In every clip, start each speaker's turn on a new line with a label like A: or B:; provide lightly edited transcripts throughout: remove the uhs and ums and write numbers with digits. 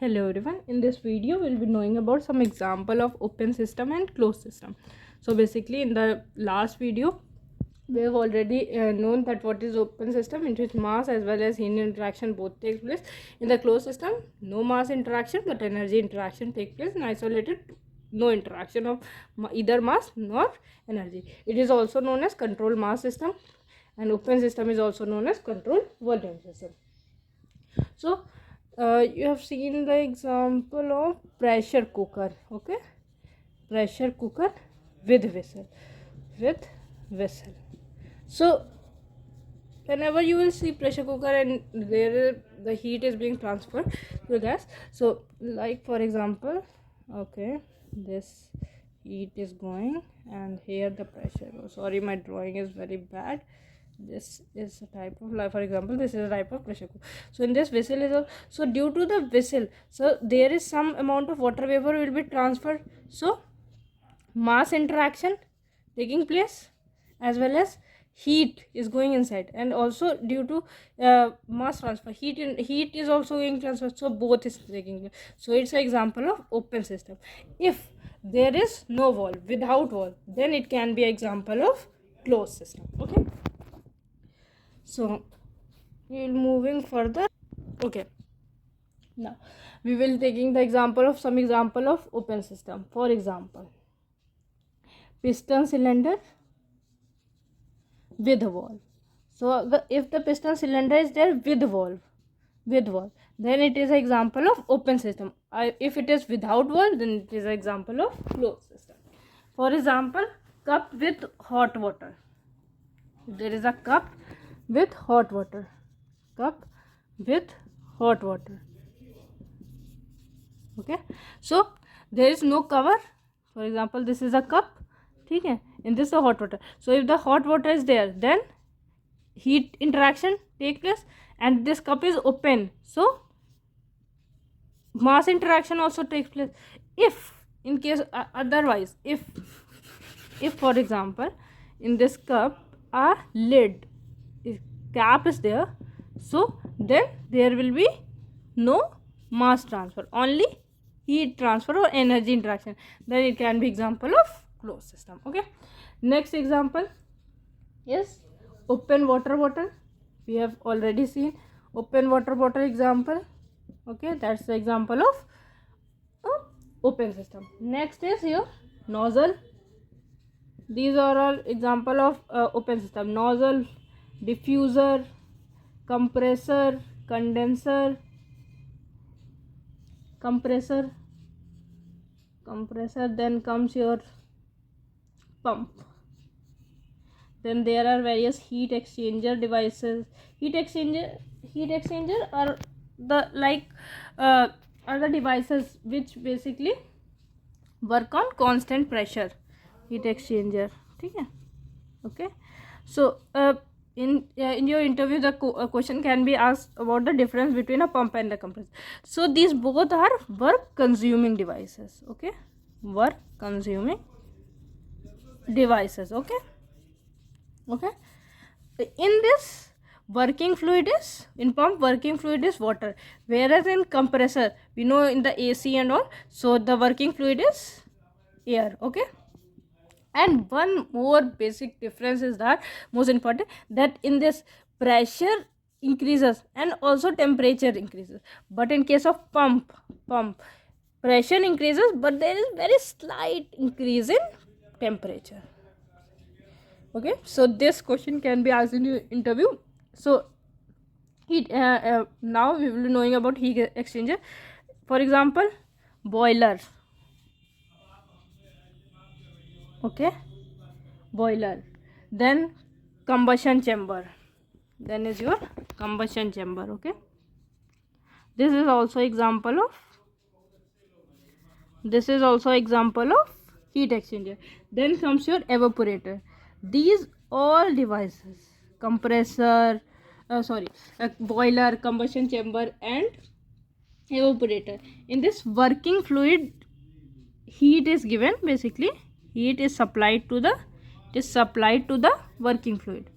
A: Hello everyone, in this video we'll be knowing about some example of open system and closed system. So basically in the last video we have already known that what is open system, in which mass as well as heat interaction both takes place. In the closed system, no mass interaction but energy interaction takes place in isolated, no interaction of either mass nor energy. It is also known as controlled mass system, and open system is also known as controlled volume system. So you have seen the example of pressure cooker. Okay, pressure cooker with vessel. So whenever you will see pressure cooker and there the heat is being transferred to gas, so like for example, okay, this heat is going and here the pressure. Oh, sorry, my drawing is very bad. This is a type of, like for example, this is a type of pressure cooker. So in this vessel is so due to the vessel, so there is some amount of water vapor will be transferred, so mass interaction taking place as well as heat is going inside, and also due to mass transfer, heat is also being transferred, so both is taking place. So it's an example of open system. If there is no wall, without wall, then it can be example of closed system. Okay, so we will moving further. Okay, now we will taking the example of some example of open system. For example, piston cylinder with valve. So if the piston cylinder is there with valve, then it is an example of open system. If it is without valve, then it is an example of closed system. For example, cup with hot water. There is a cup with hot water. Okay, so there is no cover. For example, this is a cup. Okay, in this the hot water. So if the hot water is there, then heat interaction take place, and this cup is open, so mass interaction also takes place. If in case otherwise, if for example in this cup a lid, if cap is there, so then there will be no mass transfer, only heat transfer or energy interaction, then it can be example of closed system. Okay, next example is open water bottle. We have already seen open water bottle example. Okay, that's the example of open system. Next is your nozzle. These are all example of open system: nozzle, diffuser, compressor, condenser, then comes your pump. Then there are various heat exchanger devices. Heat exchanger are the devices which basically work on constant pressure. Heat exchanger. Okay, so in your interview the question can be asked about the difference between a pump and a compressor. So these both are work consuming devices. Okay, work consuming devices. Okay, in this working fluid is, in pump working fluid is water, whereas in compressor we know in the AC and all, so the working fluid is air. Okay, and one more basic difference is that, most important, that in this pressure increases and also temperature increases, but in case of pump pressure increases but there is very slight increase in temperature. Okay, so this question can be asked in your interview. So heat now we will be knowing about heat exchanger. For example, boiler. Okay, boiler, then combustion chamber, then is your combustion chamber. Okay, this is also example of heat exchanger. Then comes your evaporator. These all devices, compressor, boiler, combustion chamber and evaporator, in this working fluid heat is given. Basically heat is supplied to the working fluid.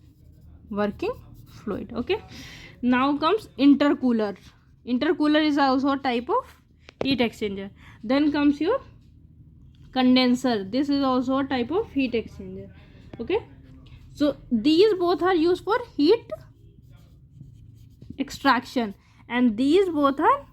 A: Okay, now comes intercooler. Intercooler is also a type of heat exchanger. Then comes your condenser. This is also a type of heat exchanger. Okay, so these both are used for heat extraction, and these both are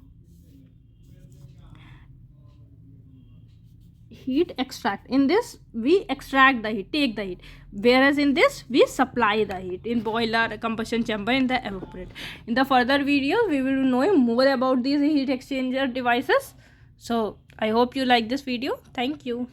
A: heat extract. In this we extract the heat, take the heat, whereas in this we supply the heat in boiler, combustion chamber, in the evaporator. In the further videos we will know more about these heat exchanger devices. So I hope you like this video. Thank you.